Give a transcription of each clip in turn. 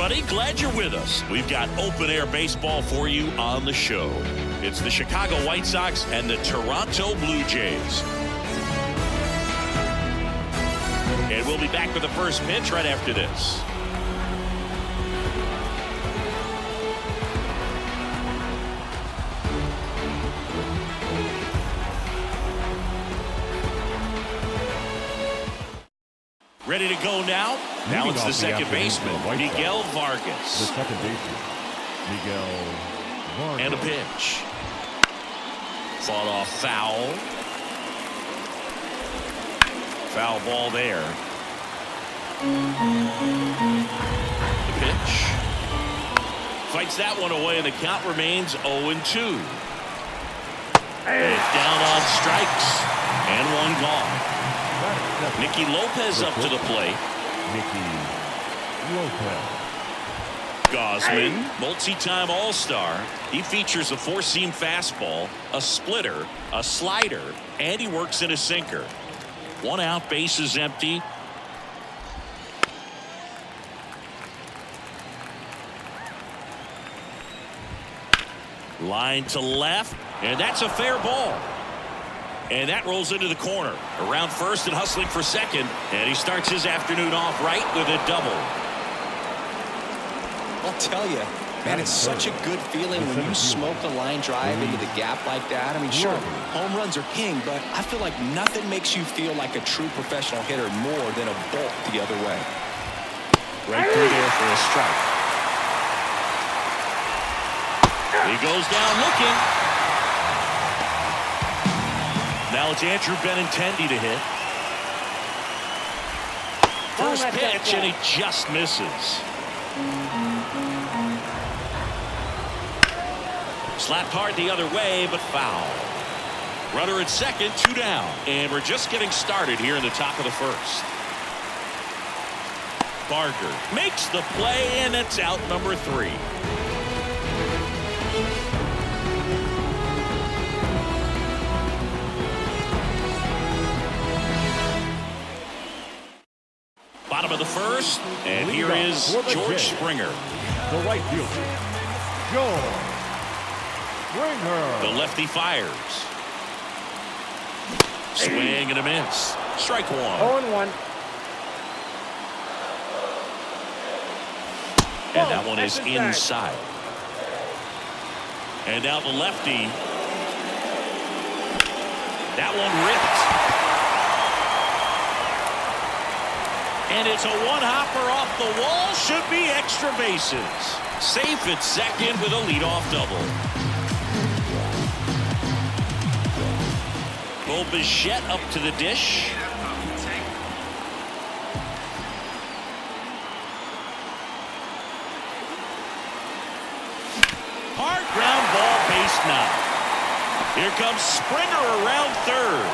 everybody. Glad you're with us. We've got open-air baseball for you on the show. It's the Chicago White Sox and the Toronto Blue Jays. And we'll be back with the first pitch right after this. Ready to go now? Now it's the second baseman, Miguel Vargas. The second baseman, Miguel Vargas. And a pitch. Fought off foul. Foul ball there. The pitch. Fights that one away, and the count remains 0-2. And down on strikes. And one gone. Nicky Lopez up to the plate. Nicky Lopez. Gausman, multi-time All-Star. He features a four-seam fastball, a splitter, a slider, and he works in a sinker. One out, base is empty. Line to left, and that's a fair ball. And that rolls into the corner. Around first and hustling for second. And he starts his afternoon off right with a double. I'll tell you, man, it's such a good feeling when you smoke a line drive into the gap like that. I mean, sure, home runs are king, but I feel like nothing makes you feel like a true professional hitter more than a bolt the other way. Right through there for a strike. He goes down looking. Now it's Andrew Benintendi to hit. First pitch, and he just misses. Slapped hard the other way, but foul. Runner at second, 2 down. And we're just getting started here in the top of the first. Barker makes the play, and it's out number 3. Bottom of the first, and here is George Springer. The right fielder, George Springer. The lefty fires. Swing and a miss. Strike one. 0-1. And that one is inside. And now the lefty. That one ripped. And it's a one-hopper off the wall. Should be extra bases. Safe at second with a leadoff double. Bichette up to the dish. Hard ground ball, base knock. Here comes Springer around third.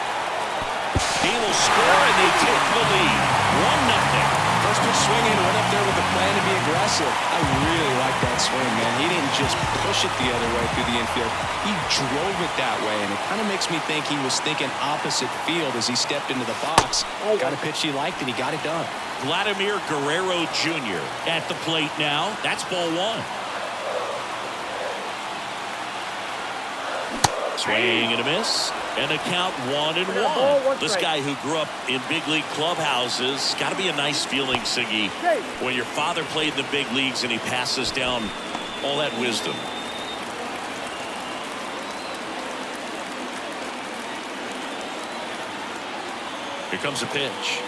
He will score, and they take the lead. 1-0. First pitch swinging, went up there with a plan to be aggressive. I really like that swing, man. He didn't just push it the other way through the infield. He drove it that way, and it kind of makes me think he was thinking opposite field as he stepped into the box. Got a pitch he liked, and he got it done. Vladimir Guerrero Jr. at the plate now. That's ball 1. Swing and a miss. And a count 1-1. This guy who grew up in big league clubhouses, got to be a nice feeling, Siggy, when your father played in the big leagues and he passes down all that wisdom. Here comes a pitch.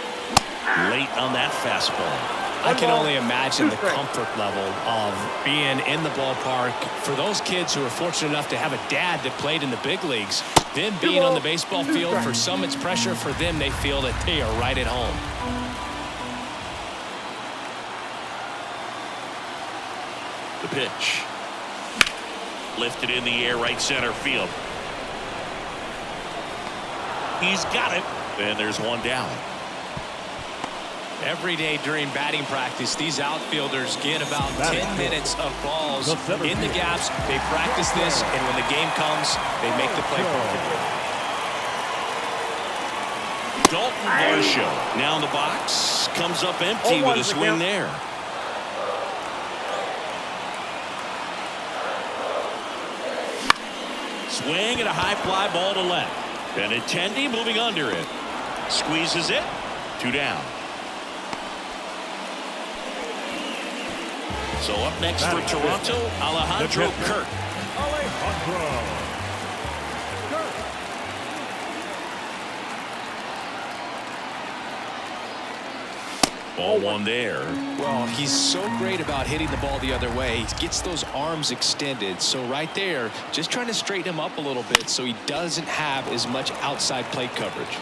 Late on that fastball. I can only imagine the comfort level of being in the ballpark for those kids who are fortunate enough to have a dad that played in the big leagues. Them being on the baseball field, for some it's pressure. For them, they feel that they are right at home. The pitch. Lifted in the air, right center field. He's got it. And there's one down. Every day during batting practice, these outfielders get about 10 minutes of balls in the gaps. They practice this, and when the game comes, they make the play perfectly. Dalton Varsho now in the box. Comes up empty with a swing there. swing and a high fly ball to left. Benintendi moving under it. Squeezes it. 2 down. So up next for Toronto, Alejandro Kirk. Ball 1 there. Well, he's so great about hitting the ball the other way. He gets those arms extended. So right there, just trying to straighten him up a little bit so he doesn't have as much outside plate coverage.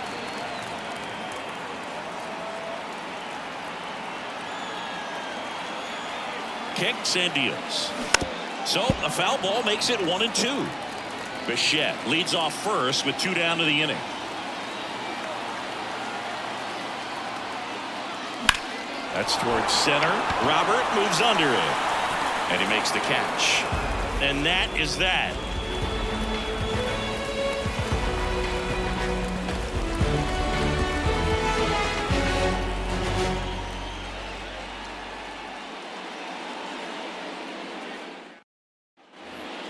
Kicks and deals. So a foul ball makes it 1-2. Bichette leads off first with 2 down to the inning. That's towards center. Robert moves under it. And he makes the catch. And that is that.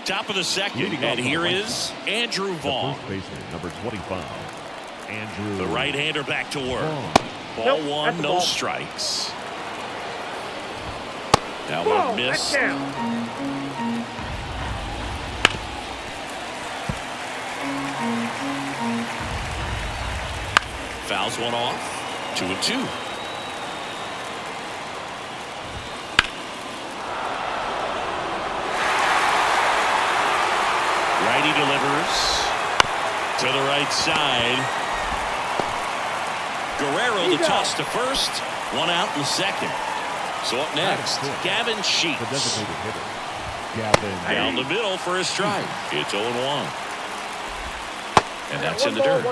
Top of the second, and here is Andrew Vaughn. First baseman, number 25. Andrew. The right-hander back to work. Ball 1, no strikes. That one missed. Fouls one off. 2-2. Righty delivers to the right side. Guerrero the toss to first. 1 out in the second. So up next, Gavin Sheets. The designated hitter. Gavin. Down the middle for a strike. It's 0-1. And that's in the dirt.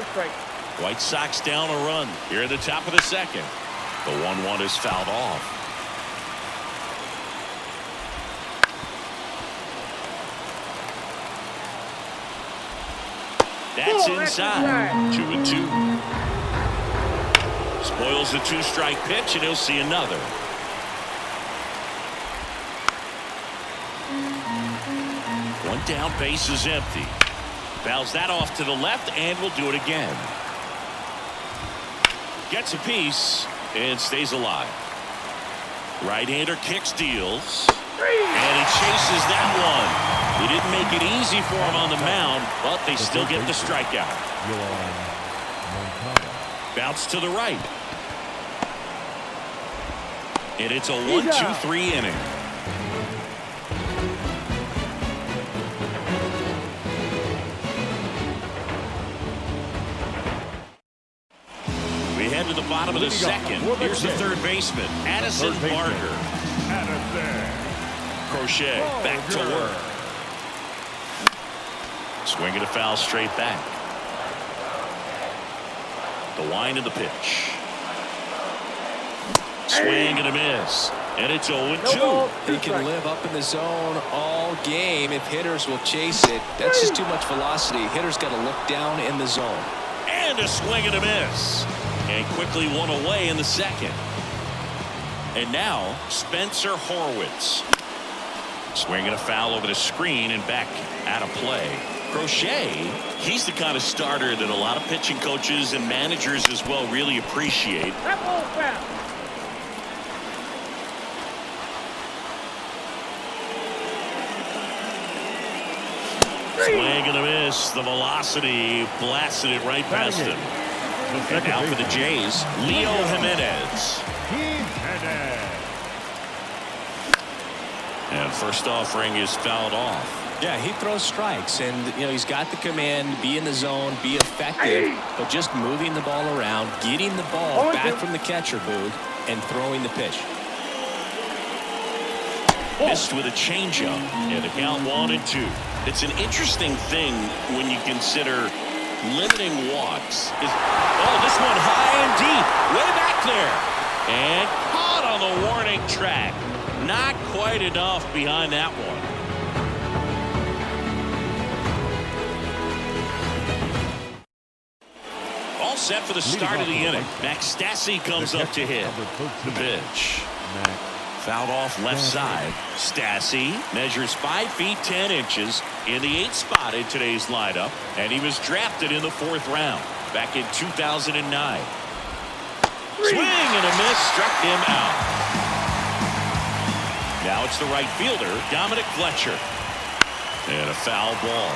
White Sox down a run here at the top of the second. The 1-1 is fouled off. That's inside. 2-2. Spoils the 2-strike pitch, and he'll see another. One down, base is empty. Fouls that off to the left, and will do it again. Gets a piece and stays alive. Right-hander kicks, deals, and he chases that one. He didn't make it easy for him on the mound, but they still get the strikeout. Bounce to the right. And it's a 1-2-3 inning. We head to the bottom of the second. Here's the third baseman, Addison Barger. Crochet back to work. Swinging a foul straight back. The wind of the pitch. Swing and a miss. And it's 0-2. He can live up in the zone all game if hitters will chase it. That's just too much velocity. Hitters got to look down in the zone. And a swing and a miss. And quickly one away in the second. And now Spencer Horwitz. Swinging a foul over the screen and back out of play. Crochet, he's the kind of starter that a lot of pitching coaches and managers as well really appreciate. Swing and a miss. The velocity blasted it right past him. And now for the Jays, Leo Jimenez. And first offering is fouled off. Yeah, he throws strikes, and he's got the command, be in the zone, be effective, but just moving the ball around, getting the ball back from the catcher booth, and throwing the pitch. Missed with a changeup, and the count 1-2. It's an interesting thing when you consider limiting walks. This one high and deep, way back there, and caught on the warning track. Not quite enough behind that one. All set for the start of the inning. Max Stassi comes up to hit. The pitch. Fouled off left side. Stassi measures 5 feet 10 inches in the 8th spot in today's lineup, and he was drafted in the 4th round back in 2009. Swing and a miss, struck him out. Now it's the right fielder, Dominic Fletcher. And a foul ball.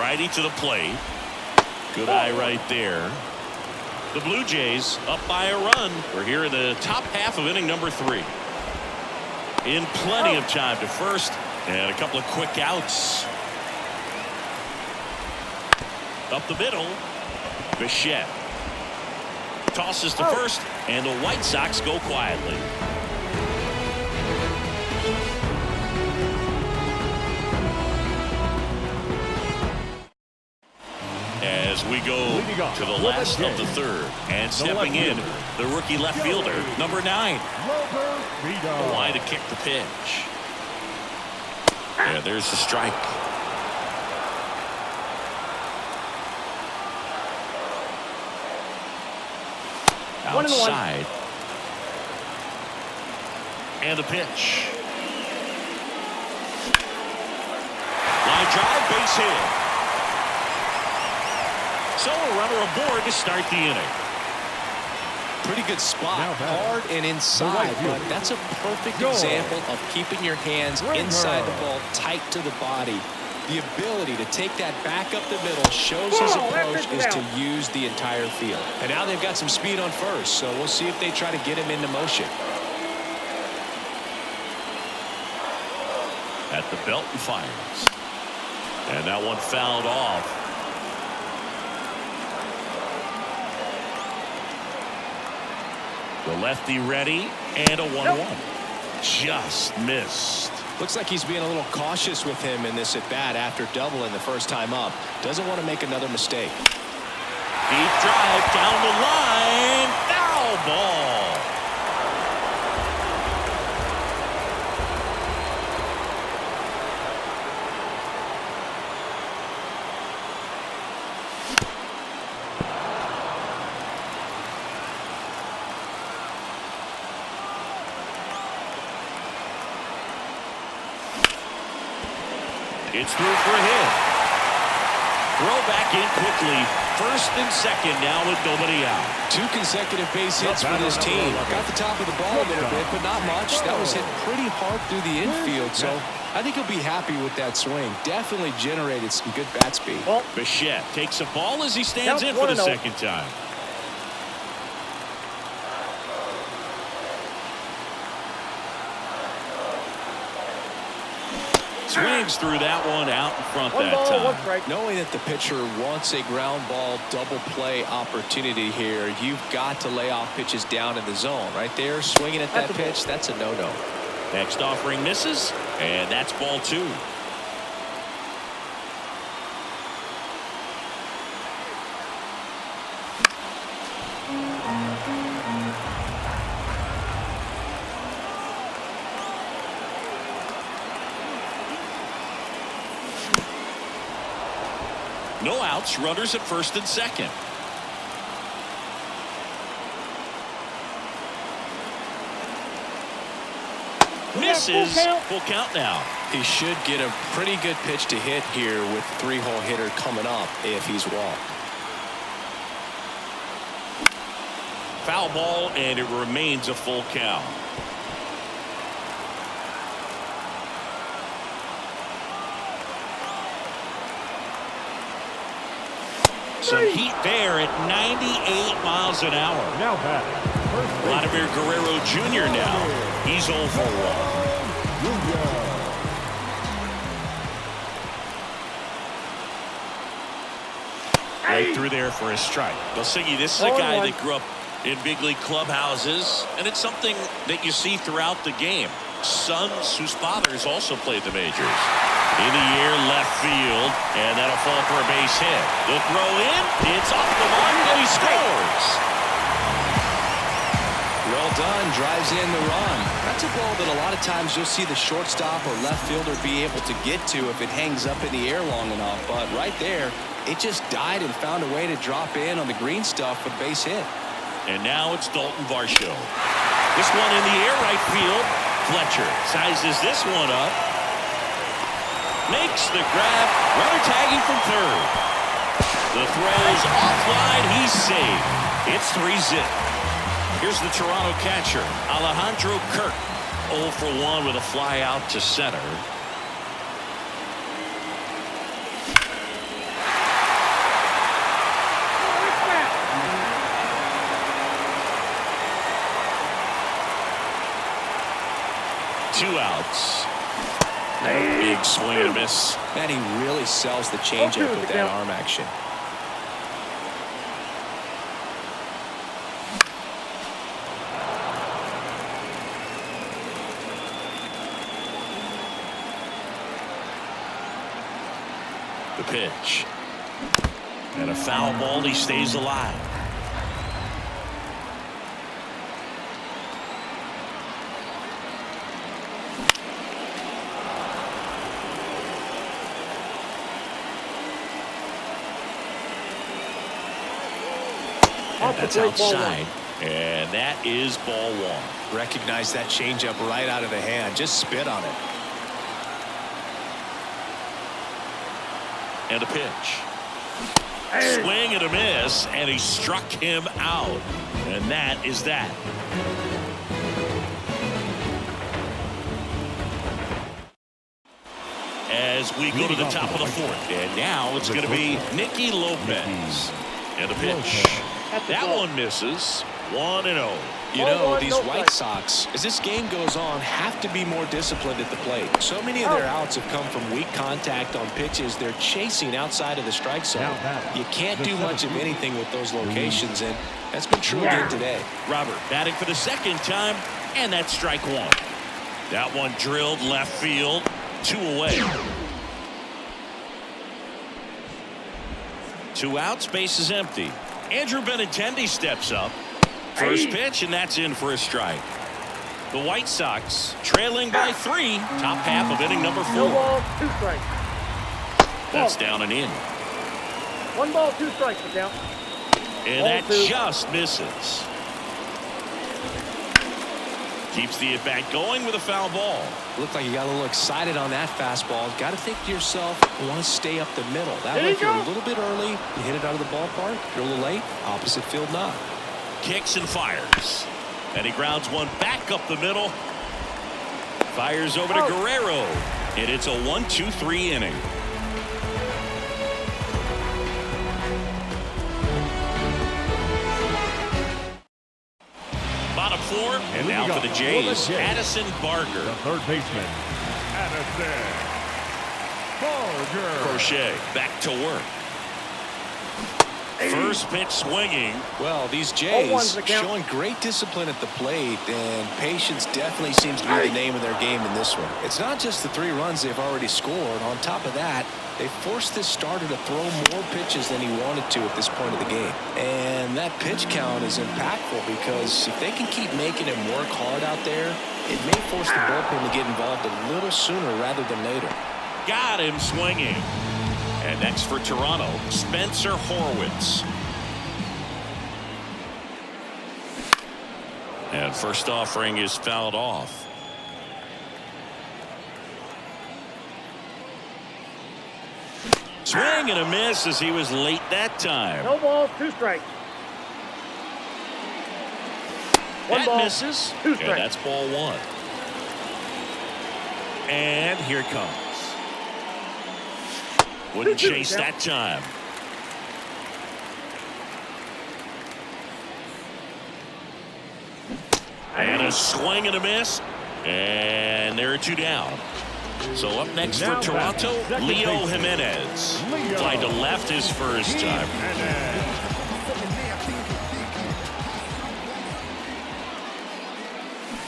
Righty to the plate. Good eye right there. The Blue Jays up by a run. We're here in the top half of inning number 3. In plenty of time to first, and a couple of quick outs. Up the middle. Bichette tosses to first, and the White Sox go quietly. As we go to the last of the 3rd, and stepping in, the rookie left fielder, number 9. The line to kick the pitch. Yeah, there's the strike. Outside. And the pitch. Line drive, base hit. So a runner aboard to start the inning. Pretty good spot, hard and inside, but that's a perfect example of keeping your hands inside the ball, tight to the body. The ability to take that back up the middle shows his approach is to use the entire field. And now they've got some speed on first, so we'll see if they try to get him into motion. At the belt and fires. And that one fouled off. The lefty ready, and a 1-1. Just missed. Looks like he's being a little cautious with him in this at-bat after doubling the first time up. Doesn't want to make another mistake. Deep drive down the line. Foul ball. It's through for a hit. Throw back in quickly. First and second now with nobody out. 2 consecutive base hits for this team. Got the top of the ball a little bit, but not much. That was hit pretty hard through the infield, so I think he'll be happy with that swing. Definitely generated some good bat speed. Bichette takes a ball as he stands in for the second time. Swings through that one out in front that time. Knowing that the pitcher wants a ground ball double play opportunity here, you've got to lay off pitches down in the zone. Right there, swinging at that pitch, that's a no-no. Next offering misses, and that's ball 2. No outs, runners at first and second. Misses. Full count now. He should get a pretty good pitch to hit here with 3-hole hitter coming up if he's walked. Foul ball, and it remains a full count. Some heat there at 98 miles an hour. Now batting. Vladimir Guerrero Jr. now. He's 0 for 1. Right through there for a strike. Well, Siggy, this is a guy that grew up in big league clubhouses, and it's something that you see throughout the game. Sons whose fathers also played the majors. In the air, left field, and that'll fall for a base hit. The throw in, it's off the mark, and he scores. Well done, drives in the run. That's a ball that a lot of times you'll see the shortstop or left fielder be able to get to if it hangs up in the air long enough. But right there, it just died and found a way to drop in on the green stuff with base hit. And now it's Dalton Varsho. This one in the air right field. Fletcher sizes this one up. Makes the grab. Runner tagging from third. The throw's offline. He's safe. It's 3-zip. Here's the Toronto catcher, Alejandro Kirk. 0 for 1 with a fly out to center. Two outs. Big swing and a miss. Man, he really sells the changeup with that arm action. The pitch. And a foul ball. He stays alive. That's outside, and that is ball one. Recognize that changeup right out of the hand. Just spit on it. And a pitch. Swing and a miss, and he struck him out. And that is that. As we go to the top of the fourth, and now it's going to be Nicky Lopez. And a pitch. That one misses. 1-0. You know, these White Sox, as this game goes on, have to be more disciplined at the plate. So many of their outs have come from weak contact on pitches they're chasing outside of the strike zone. You can't do much of anything with those locations, and that's been true again today. Robert batting for the second time, and that's strike one. That one drilled left field. 2 away. 2 outs, base is empty. Andrew Benintendi steps up. First pitch, and that's in for a strike. The White Sox trailing by 3. Top half of inning number 4. 1 ball, 2 strikes. That's down and in. 1 ball, 2 strikes, down. And that just misses. Keeps the at-bat going with a foul ball. Looked like you got a little excited on that fastball. Got to think to yourself, you want to stay up the middle. That way, if you're a little bit early, you hit it out of the ballpark. If you're a little late, opposite field knock. Kicks and fires. And he grounds one back up the middle. Fires over to Guerrero. And it's a 1-2-3 inning. Bottom 4, and now for the Jays, Addison Barger. The third baseman, Addison Barger. Crochet back to work. First pitch swinging. Well, these Jays showing great discipline at the plate, and patience definitely seems to be the name of their game in this one. It's not just the 3 runs they've already scored. On top of that, they forced this starter to throw more pitches than he wanted to at this point of the game. And that pitch count is impactful because if they can keep making him work hard out there, it may force the bullpen to get involved a little sooner rather than later. Got him swinging. And next for Toronto, Spencer Horwitz. And first offering is fouled off. Swing and a miss as he was late that time. No ball, 2 strikes. That ball, misses. 2 strikes. And that's ball 1. And here it comes. Wouldn't chase that time. And a swing and a miss. And there are 2 down. So up next for Toronto, Leo Jimenez. Fly to left his first time.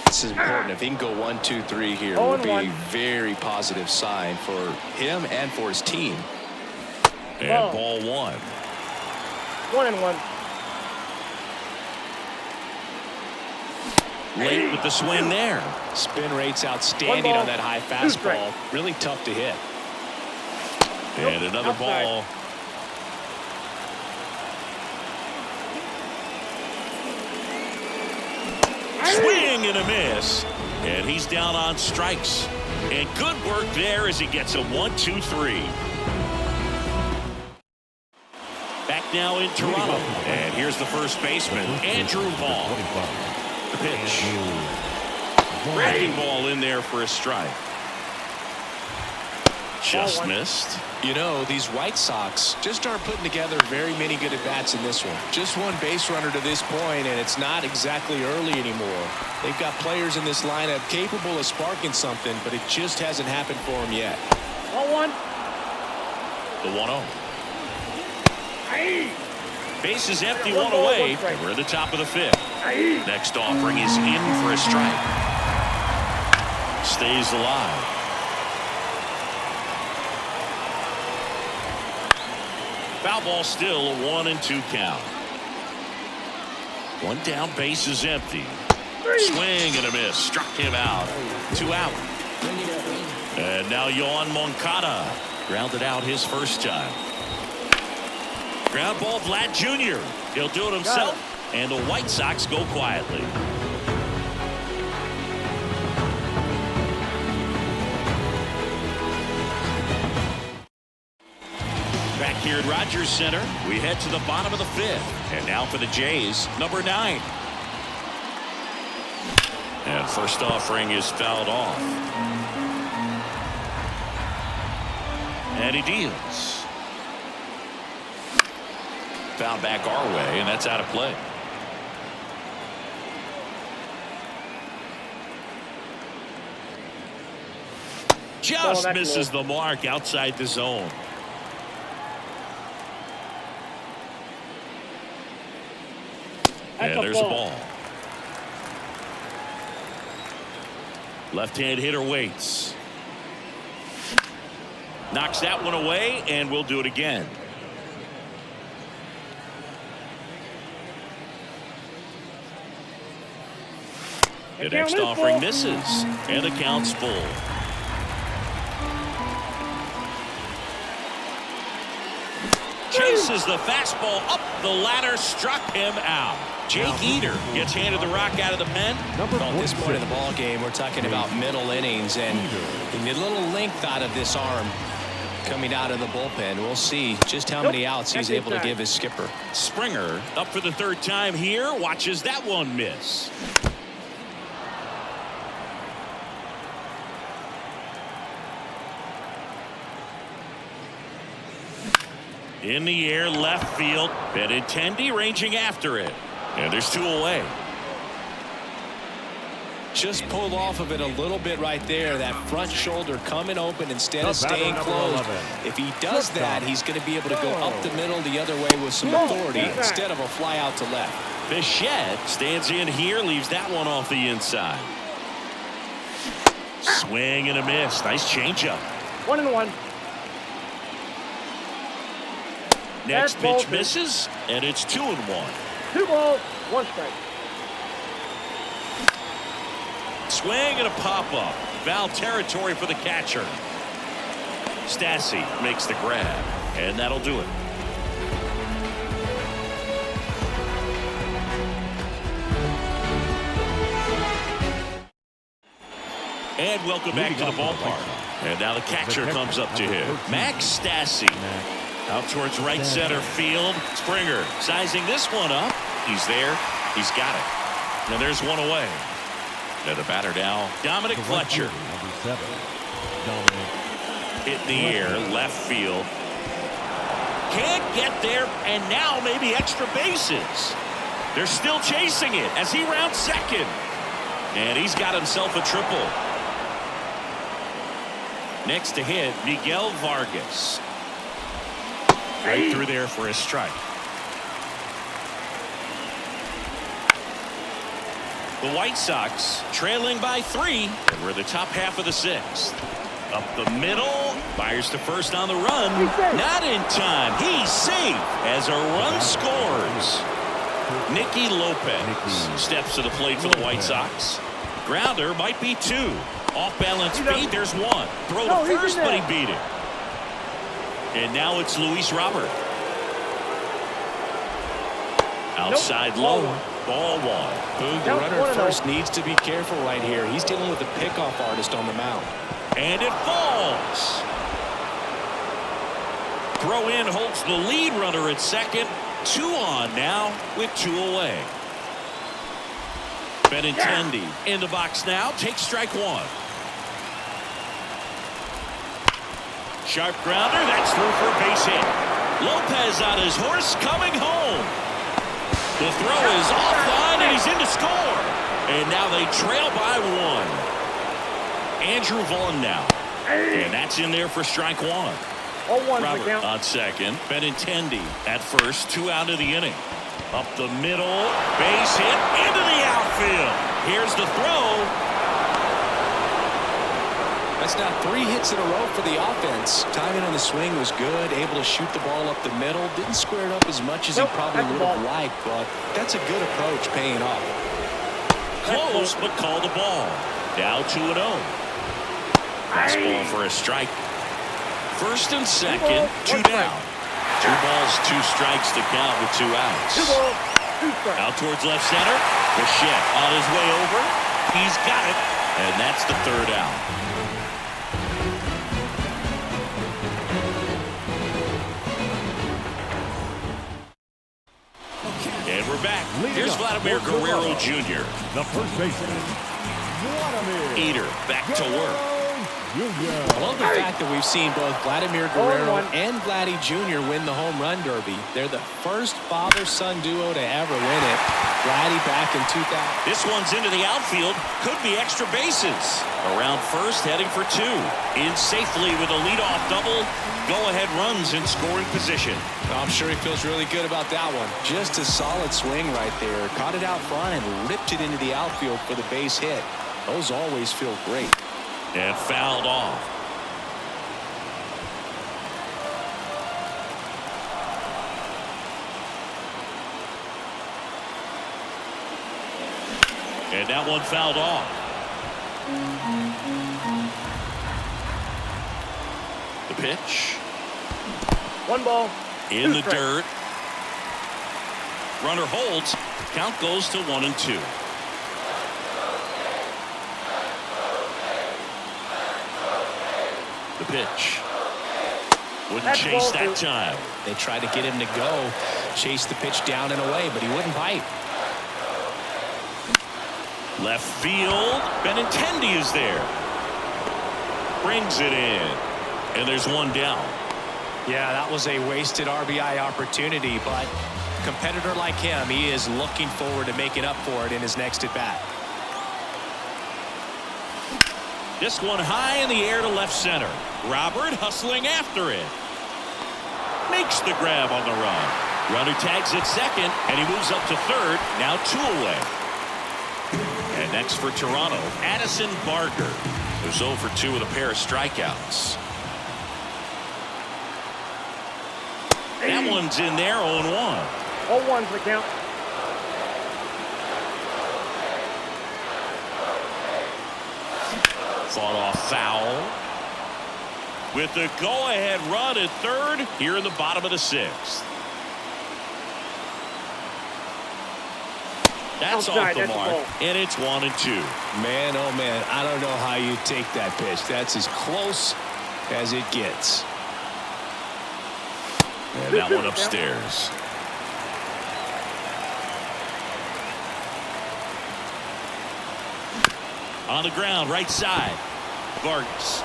This is important. If he can go 1, 2, 3 here, it would be a very positive sign for him and for his team. And ball 1. 1-1. Late with the swing there. Spin rate's outstanding on that high fastball. Really tough to hit. And another ball. Swing and a miss. And he's down on strikes. And good work there as he gets a 1-2-3. Back now in Toronto. And here's the first baseman, Andrew Vaughn. The pitch. Breaking ball in there for a strike. Just missed. You know, these White Sox just aren't putting together very many good at-bats in this one. Just one base runner to this point, and it's not exactly early anymore. They've got players in this lineup capable of sparking something, but it just hasn't happened for them yet. 1-1. The 1-0. Base is empty, one away. We're at the top of the fifth. Next offering is in for a strike. Stays alive. Foul ball still, a 1-2 count. One down, base is empty. Swing and a miss. Struck him out. 2 out. And now Yohan Moncada grounded out his first time. Ground ball, Vlad Jr. He'll do it himself. And the White Sox go quietly. Back here at Rodger Center, we head to the bottom of the fifth. And now for the Jays, number 9. And first offering is fouled off. And he deals. Foul back our way, and that's out of play. Just misses the mark outside the zone. And there's a ball. Left-hand hitter waits. Knocks that one away, and we'll do it again. The next offering misses, and the count's full. Chases the fastball up the ladder, struck him out. Jake Eater gets handed the rock out of the pen. At this point in the ball game, we're talking about middle innings, and a little length out of this arm coming out of the bullpen. We'll see just how many outs he's able to give his skipper. Springer up for the third time here, watches that one miss. In the air, left field. Benintendi ranging after it. And there's 2 away. Just pulled off of it a little bit right there. That front shoulder coming open instead of staying closed. If he does that, he's going to be able to go up the middle the other way with some authority instead of a fly out to left. Bichette stands in here, leaves that one off the inside. Swing and a miss. Nice changeup. 1-1. Next pitch misses, and it's 2-1. 2 balls, 1 strike. Swing and a pop-up. Foul territory for the catcher. Stassi makes the grab, and that'll do it. And welcome back to the ballpark. And now the catcher comes up to him. Max Stassi. Out towards right center field. Springer sizing this one up. He's there. He's got it. And there's one away. And the batter now, Dominic Fletcher. Hit in the air, left field. Can't get there, and now maybe extra bases. They're still chasing it as he rounds second. And he's got himself a triple. Next to hit, Miguel Vargas. Right through there for a strike. The White Sox trailing by 3, and we're the top half of the 6th. Up the middle, fires to first on the run. Not in time. He's safe as a run scores. Nicky Lopez steps to the plate for the White Sox. Grounder might be 2. Off balance speed, there's 1. Throw to first, but he beat it. And now it's Luis Robert. Outside low. Ball one. Boog, the runner at first needs to be careful right here. He's dealing with a pickoff artist on the mound. And it falls. Throw in holds the lead runner at second. 2 on now with 2 away. Benintendi in the box now. Takes strike 1. Sharp grounder. That's through for a base hit. Lopez on his horse coming home. The throw is offline and he's in to score. And now they trail by 1. Andrew Vaughn now. And that's in there for strike 1. 0-1 Robert on second. Benintendi at first. 2 out of the inning. Up the middle. Base hit into the outfield. Here's the throw. That's now 3 hits in a row for the offense. Timing on the swing was good. Able to shoot the ball up the middle. Didn't square it up as much as he probably would have liked, but that's a good approach paying off. Close, but call the ball. Now 2-0. Fastball for a strike. First and second, 2 down. 2 balls, 2 strikes to count with 2 outs. 2 balls, 2 strikes. Out towards left center. Bichette on his way over. He's got it. And that's the 3rd out. And we're back. Here's Vladimir Guerrero Jr. The first baseman, Vladimir. Eater back to work. I love the fact that we've seen both Vladimir Guerrero and Vladdy Jr. win the home run derby. They're the first father-son duo to ever win it. Vladdy back in 2000. This one's into the outfield. Could be extra bases. Around first, heading for 2. In safely with a leadoff double. Go-ahead runs in scoring position. I'm sure he feels really good about that one. Just a solid swing right there. Caught it out front and ripped it into the outfield for the base hit. Those always feel great. And fouled off. And that one fouled off. The pitch. 1 ball. In 2 the strikes. dirt. Runner holds. Count goes to 1-2. The pitch. Wouldn't chase that time. They tried to get him to go. Chase the pitch down and away, but he wouldn't bite. Left field. Benintendi is there. Brings it in. And there's 1 down. Yeah, that was a wasted RBI opportunity, but a competitor like him, he is looking forward to making up for it in his next at-bat. This one high in the air to left center. Robert hustling after it. Makes the grab on the run. Runner tags at second, and he moves up to third. Now 2 away. And next for Toronto, Addison Barker, who's 0 for 2 with a pair of strikeouts. That one's in there, 0-1. 0-1's the count. Fought off foul. With the go-ahead run at third here in the bottom of the 6th. That's off the mark, and it's 1-2. Man, oh man, I don't know how you take that pitch. That's as close as it gets. And that one upstairs. On the ground, right side. Vargas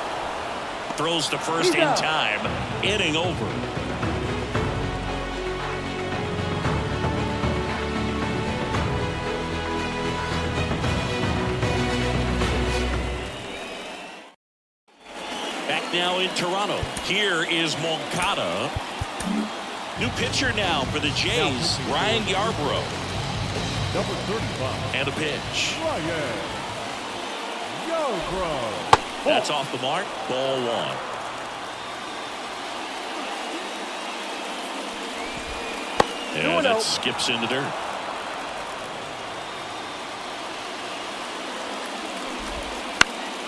throws to first in time. Inning over. Back now in Toronto. Here is Moncada. New pitcher now for the Jays, Ryan Yarbrough. Number 35. And a pitch. Ryan Yarbrough. That's off the mark. Ball 1. And that skips in the dirt.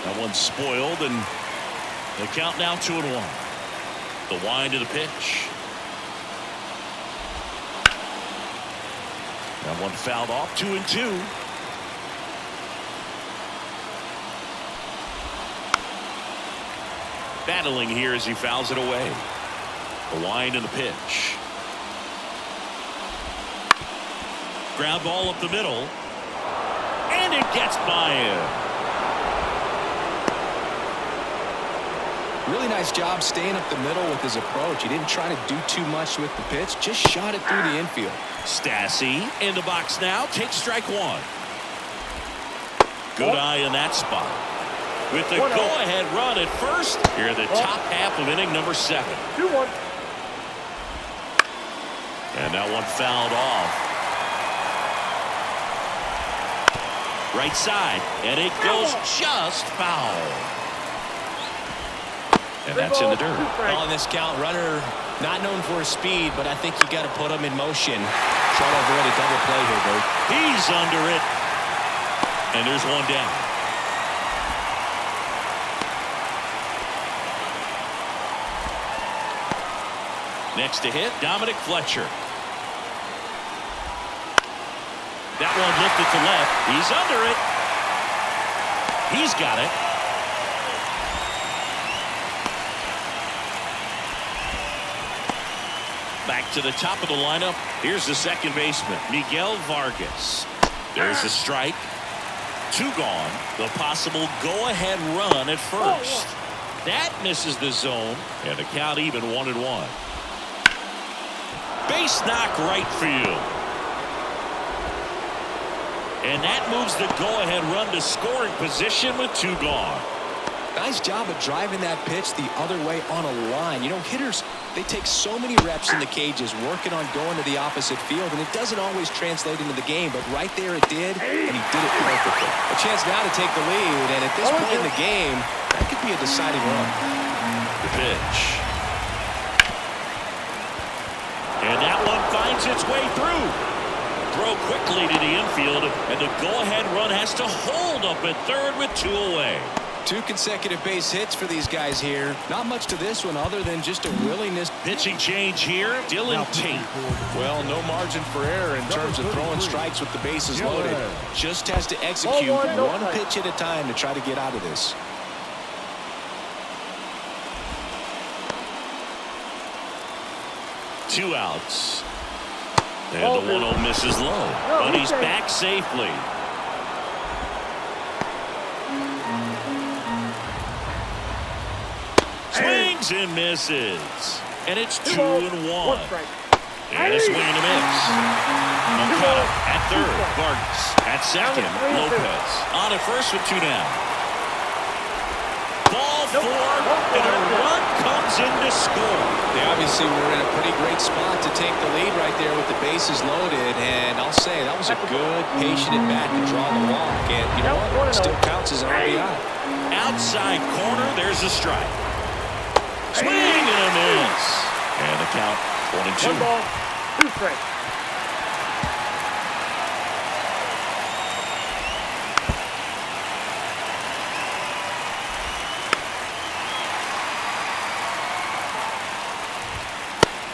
That one's spoiled, and the count now 2-1. The wind of the pitch. That one fouled off, 2-2. Battling here as he fouls it away. The wind and the pitch. Ground ball up the middle. And it gets by him. Really nice job staying up the middle with his approach. He didn't try to do too much with the pitch. Just shot it through the infield. Stassi in the box now. Takes strike one. Good eye in that spot. With the go-ahead run at first, here at the top half of inning number 7. 2-1. And that one fouled off. Right side, and it goes just foul. And that's in the dirt. On this count, runner not known for his speed, but I think you got to put him in motion. Try to avoid a double play here, Bert. He's under it. And there's one down. Next to hit, Dominic Fletcher. That one lifted to left. He's under it. He's got it. Back to the top of the lineup. Here's the second baseman, Miguel Vargas. There's the strike. 2 gone. The possible go-ahead run at first. That misses the zone, and the count even 1-1. Base knock right field. And that moves the go-ahead run to scoring position with 2 gone. Nice job of driving that pitch the other way on a line. You know, hitters, they take so many reps in the cages working on going to the opposite field, and it doesn't always translate into the game, but right there it did, and he did it perfectly. A chance now to take the lead, and at this point in the game, that could be a deciding run. The pitch. And that one finds its way through. Throw quickly to the infield, and the go-ahead run has to hold up at third with 2 away. 2 consecutive base hits for these guys here. Not much to this one other than just a willingness. Pitching change here, Dylan Tate. Well, no margin for error in terms of throwing strikes with the bases loaded. Just has to execute one pitch at a time to try to get out of this. Two outs. And the 1-0 misses low, but he's back safely. Swings and misses. And it's 2-1. And a swing and a miss. Moncada at third. Vargas at second. Lopez on at first with 2 down. Ball 4, and a run comes in to score. They obviously were in a pretty great spot to take the lead right there with the bases loaded, and I'll say that was a good, patient at bat to draw the walk, and you know what? It still counts as an RBI. Outside corner, there's a strike. Swing and a miss. And the count 1-2. 1 ball, 2 strikes.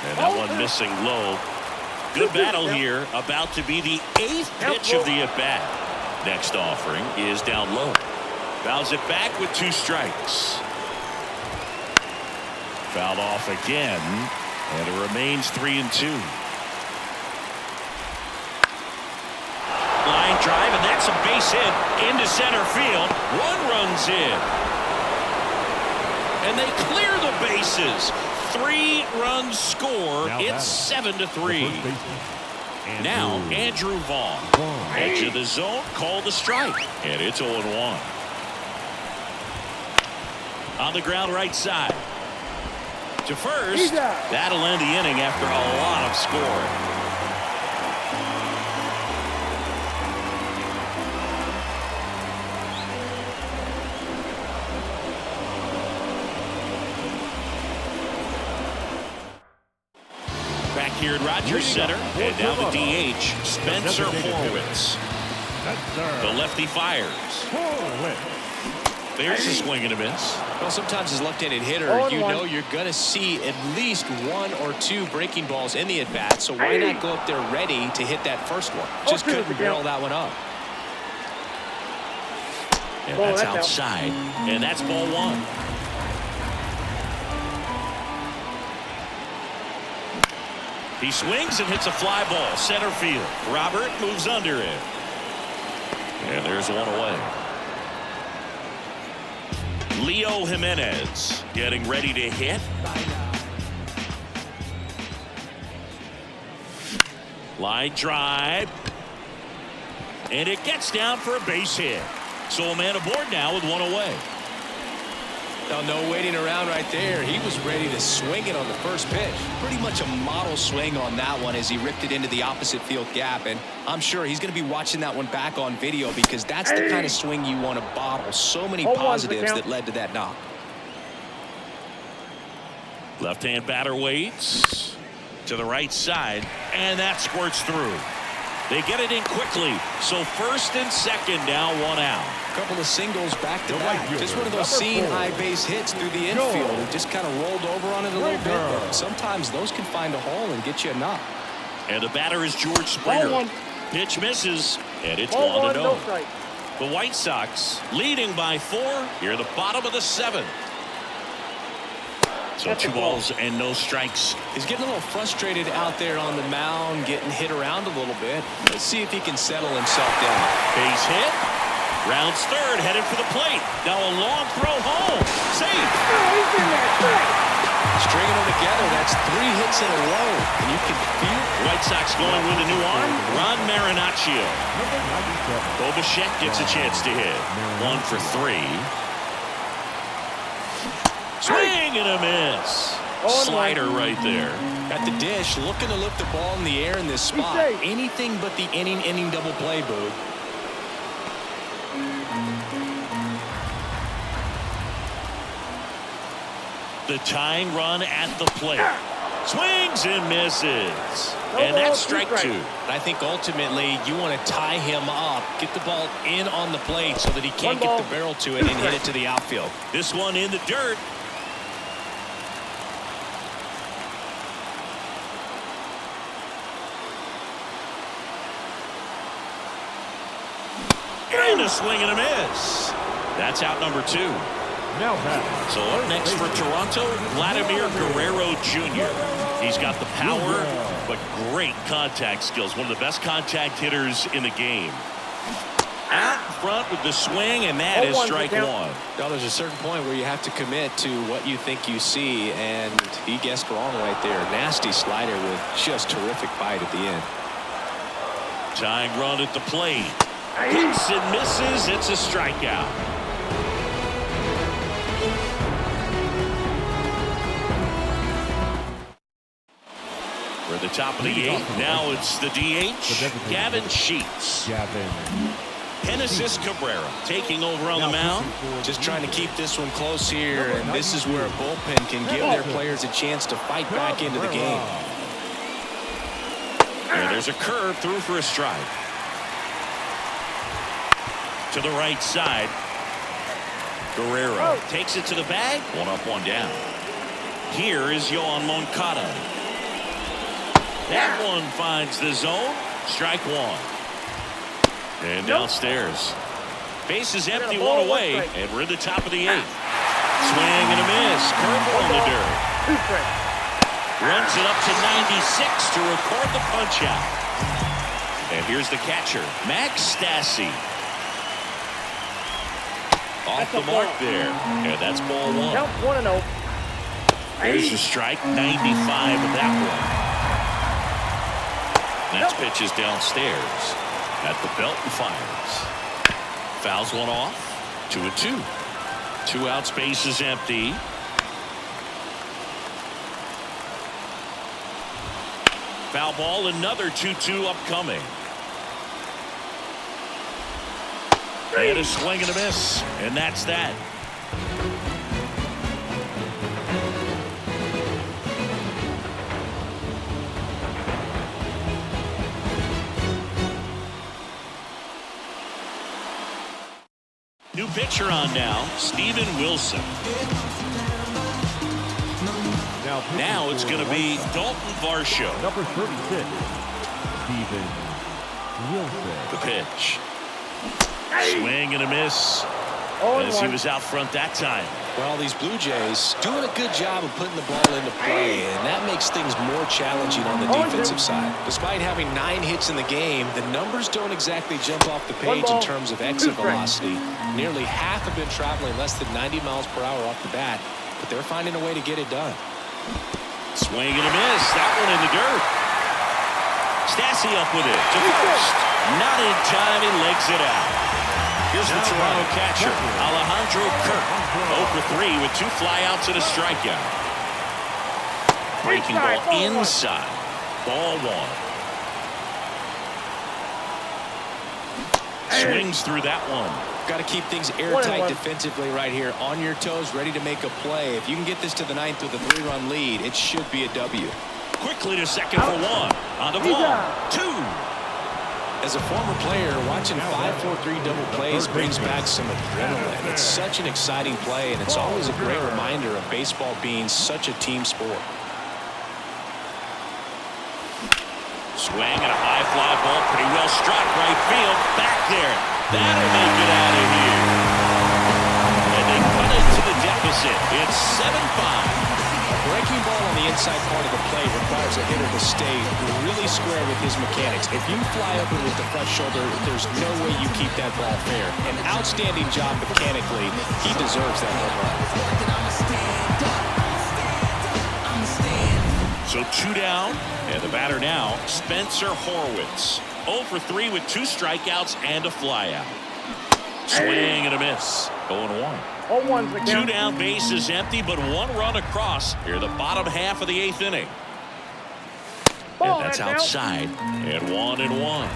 And that one missing low. Good battle here. About to be the 8th pitch of the at-bat. Next offering is down low. Fouls it back with 2 strikes. Fouled off again, and it remains 3-2. Line drive, and that's a base hit into center field. 1 runs in. And they clear the bases. 3 runs score. It's 7-3. Now Andrew Vaughn. Edge of the zone, call the strike. And it's 0-1. On the ground right side. To first, that'll end the inning after a lot of scoring. Back here at Rodger Center, and now the DH, Spencer Horwitz. The lefty fires. There's a swing and a miss. Well, sometimes as a left-handed hitter, you know you're going to see at least 1 or 2 breaking balls in the at-bat, so why not go up there ready to hit that first one? Just couldn't barrel that one up. And that's outside, and that's ball 1. He swings and hits a fly ball, center field. Robert moves under it. And there's one away. Leo Jimenez getting ready to hit. Line drive. And it gets down for a base hit. So a man aboard now with one away. No waiting around right there. He was ready to swing it on the first pitch. Pretty much a model swing on that one as he ripped it into the opposite field gap. And I'm sure he's going to be watching that one back on video because that's the kind of swing you want to bottle. So many positives that led to that knock. Left-hand batter waits to the right side, and that squirts through. They get it in quickly, so first and second now, 1 out. A couple of singles back to back. Just one of those seeing high base hits through the infield and just kind of rolled over on it a little bit. But sometimes those can find a hole and get you a knock. And the batter is George Springer. Pitch misses, and it's 1-0. The White Sox leading by 4 here at the bottom of the 7th. So 2 balls and no strikes. He's getting a little frustrated out there on the mound, getting hit around a little bit. Let's see if he can settle himself down. Base hit. Rounds third, headed for the plate. Now a long throw home. Safe. Stringing them together, that's 3 hits in a row. And you can feel White Sox going with a new arm. Ron Marinaccio. Bobachek gets a chance to hit. 1 for 3. Swing and a miss. Slider right there. At the dish, looking to lift the ball in the air in this spot. Anything but the inning double play, Boog. The tying run at the plate. Swings and misses. And that's strike 2. I think ultimately you want to tie him up, get the ball in on the plate so that he can't get the barrel to it and hit it to the outfield. This one in the dirt. And a swing and a miss. That's out number 2. So up next for Toronto, Vladimir Guerrero Jr. He's got the power, but great contact skills. One of the best contact hitters in the game. Out front with the swing, and that is strike 1. Now, there's a certain point where you have to commit to what you think you see, and he guessed wrong right there. Nasty slider with just terrific bite at the end. Tying run at the plate. Hits and misses. It's a strikeout. We're at the top of the 8th. Now it's the DH, Gavin Sheets. Genesis Cabrera taking over on the mound. Just trying to keep this one close here, and this is where a bullpen can give their players a chance to fight back into the game. And there's a curve through for a strike. To the right side. Guerrero takes it to the bag. 1 up, 1 down. Here is Yohan Moncada. That one finds the zone. Strike 1. And downstairs. Base is empty, 1 away. And we're in the top of the 8th. Swing and a miss. Curveball in the dirt. Runs it up to 96 to record the punch out. And here's the catcher, Max Stassi. Off the mark there. And that's ball 1. Count 1-0. There's a strike, 95 of that one. Next pitch is downstairs at the belt and fires. Fouls one off. 2-2. 2 outs, base is empty. Foul ball, another 2-2 upcoming. And a swing and a miss, and that's that. New pitch pitcher on now, Steven Wilson. Now it's going to be Dalton Varsho. Number 36, Steven Wilson. The pitch. Swing and a miss. As he was out front that time. Well, these Blue Jays doing a good job of putting the ball into play, and that makes things more challenging on the defensive side. Despite having 9 hits in the game, the numbers don't exactly jump off the page in terms of exit velocity. Nearly half have been traveling less than 90 miles per hour off the bat, but they're finding a way to get it done. Swing and a miss. That one in the dirt. Stassi up with it to first. Not in time. He legs it out. Here's the Toronto catcher, Alejandro Kirk. 0 for 3 with 2 flyouts and a strikeout. Breaking ball inside. Ball 1. Swings through that one. Got to keep things airtight defensively right here. On your toes, ready to make a play. If you can get this to the 9th with a 3-run lead, it should be a W. Quickly to second for 1. On the ball. 2. As a former player, watching 5-4-3 double plays brings back some adrenaline. It's such an exciting play, and it's always a great reminder of baseball being such a team sport. Swing and a high fly ball, pretty well struck right field. Back there. That'll make it out of here. And they cut it to the deficit. It's 7-5. Breaking ball on the inside part of the plate requires a hitter to stay really square with his mechanics. If you fly up with the front shoulder, there's no way you keep that ball fair. An outstanding job mechanically. He deserves that home run. So 2 down, and the batter now, Spencer Horwitz. 0 for 3 with 2 strikeouts and a flyout. Swing and a miss. 0-1. 2 down, base is empty, but 1 run across here, the bottom half of the 8th inning. And that's outside, and 1-1.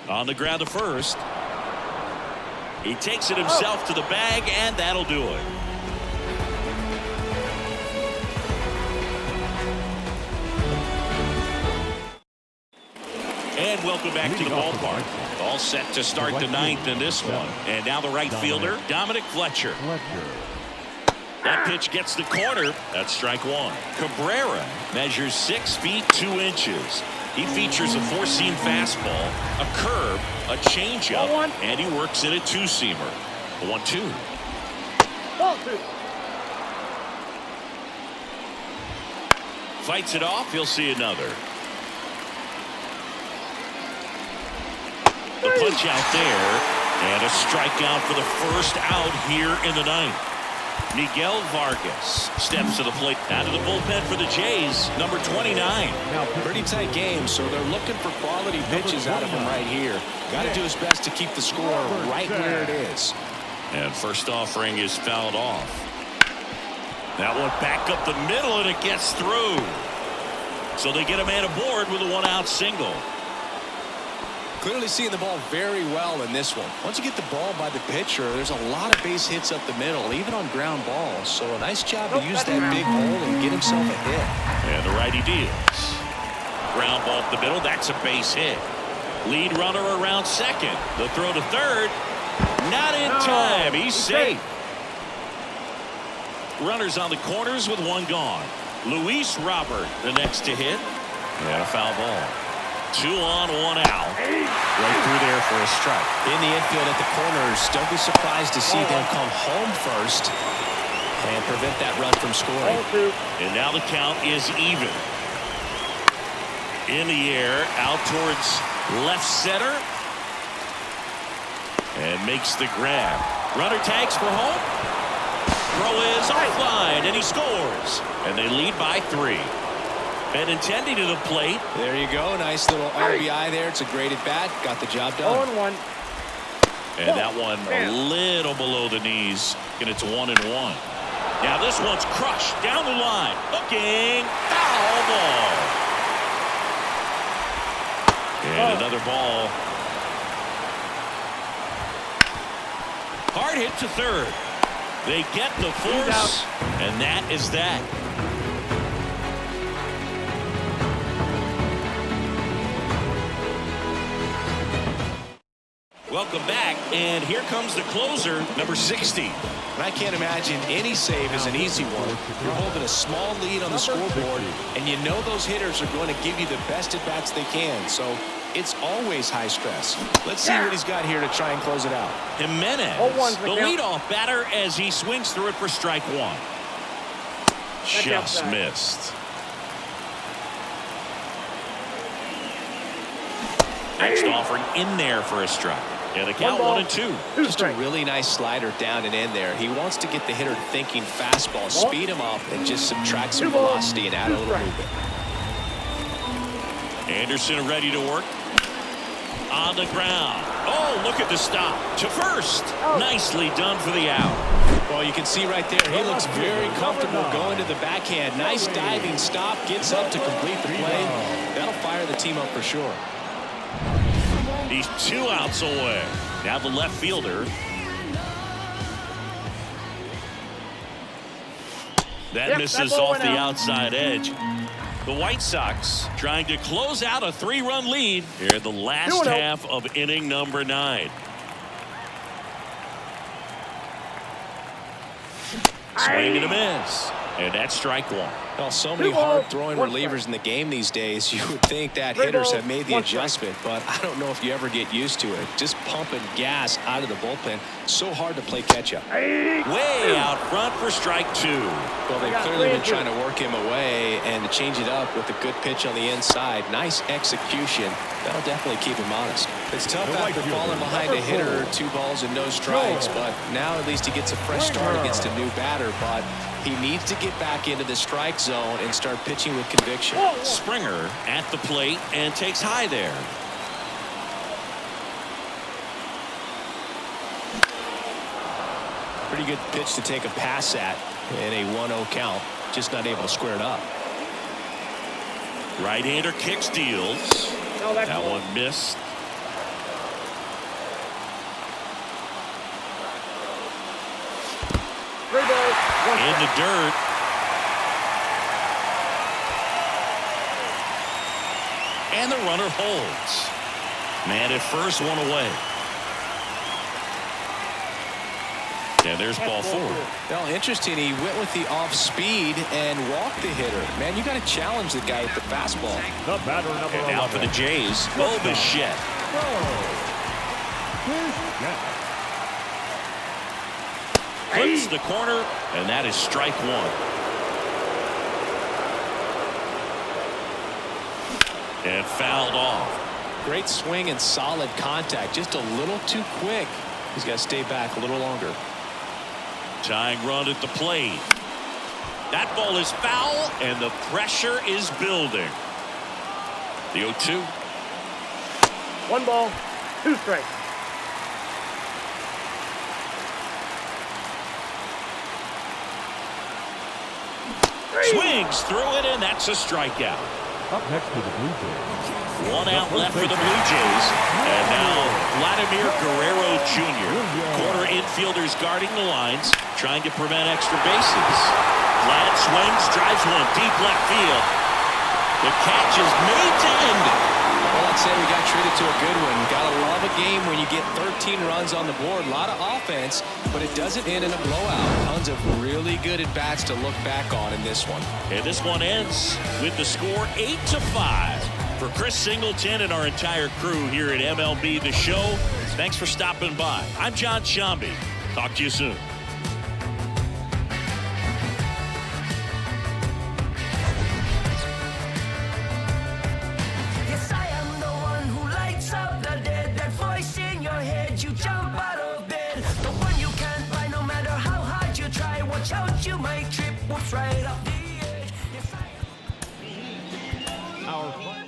On the ground to first. He takes it himself to the bag, and that'll do it. And welcome back to the ballpark. All set to start the 9th in this one. And now the right fielder, Dominic Fletcher. That pitch gets the corner. That's strike 1. Cabrera measures 6 feet 2 inches. He features a 4-seam fastball, a curve, a changeup, and he works in a 2-seamer. 1-2. Fights it off. He'll see another. The punch out there, and a strikeout for the first out here in the 9th. Miguel Vargas steps to the plate. Out of the bullpen for the Jays, number 29. Now, pretty tight game, so they're looking for quality pitches out of him right here. Got to do his best to keep the score right where it is. And first offering is fouled off. That one back up the middle, and it gets through. So they get a man aboard with a 1-out single. Clearly seeing the ball very well in this one. Once you get the ball by the pitcher, there's a lot of base hits up the middle, even on ground balls. So a nice job to use that big hole and get himself a hit. And the righty deals. Ground ball up the middle. That's a base hit. Lead runner around second. The throw to third. Not in time. He's safe. Runners on the corners with 1 gone. Luis Robert, the next to hit. And a foul ball. 2 on, 1 out. Right through there for a strike. In the infield at the corners, don't be surprised to see them come home first and prevent that run from scoring. And now the count is even. In the air, out towards left center. And makes the grab. Runner tags for home. Throw is offline, and he scores. And they lead by 3. And intending to the plate. There you go. Nice little RBI there. It's a great at bat. Got the job done. 0-1. And that one a little below the knees. And it's 1-1. Now this one's crushed down the line. Hooking. Foul ball. And another ball. Hard hit to third. They get the force. And that is that. And here comes the closer, number 60. And I can't imagine any save is an easy one. You're holding a small lead on the scoreboard, and you know those hitters are going to give you the best at-bats they can. So it's always high stress. Let's see what he's got here to try and close it out. Jimenez, the leadoff batter, as he swings through it for strike one. Just missed. Next offering in there for a strike. And the count 1-2. Just a really nice slider down and in there. He wants to get the hitter thinking fastball, speed him up, and just subtract some velocity and add a little movement. Anderson ready to work. On the ground. Oh, look at the stop. To first. Nicely done for the out. Well, you can see right there, he looks very comfortable going to the backhand. Nice diving stop. Gets up to complete the play. That'll fire the team up for sure. He's 2 outs away. Now the left fielder. That misses off the outside edge. The White Sox trying to close out a 3-run lead here in the last half of inning number 9. Swing and a miss. And that's strike one. Well, so many hard-throwing relievers in the game these days. You would think that hitters have made the adjustment, but I don't know if you ever get used to it. Just pumping gas out of the bullpen. So hard to play catch-up. Way out front for strike two. Well, they've clearly been trying to work him away and to change it up with a good pitch on the inside. Nice execution. That'll definitely keep him honest. It's tough after falling behind a hitter, 2 balls and no strikes, but now at least he gets a fresh start against a new batter, but he needs to get back into the strike zone and start pitching with conviction. Springer at the plate and takes high there. Pretty good pitch to take a pass at in a 1-0 count. Just not able to square it up. Right-hander kicks, deals. That one missed. In the dirt. And the runner holds. Man at first, one away. And there's ball 4. Well, interesting. He went with the off speed and walked the hitter. Man, you got to challenge the guy with the fastball. The batter number 11. Now for the Jays, Bichette. Puts the corner, and that is strike one. And fouled off. Great swing and solid contact. Just a little too quick. He's got to stay back a little longer. Tying run at the plate. That ball is foul, and the pressure is building. The 0-2. 1 ball, 2 strikes. Swings through it, and that's a strikeout. Up next to the Blue Jays. 1 out left for the Blue Jays. And now Vladimir Guerrero Jr. Corner infielders guarding the lines, trying to prevent extra bases. Vlad swings, drives one deep left field. The catch is made to end it. Well, I'd say we got treated to a good one. Gotta love a game when you get 13 runs on the board. A lot of offense, but it doesn't end in a blowout. Tons of really good at-bats to look back on in this one. And this one ends with the score 8-5. For Chris Singleton and our entire crew here at MLB The Show, thanks for stopping by. I'm John Shambi. Talk to you soon. Yes, I am the one who lights up the dead. That voice in your head, you jump out of bed. The one you can't buy no matter how hard you try. Watch out, you might trip. What's right off the edge. Yes, I am.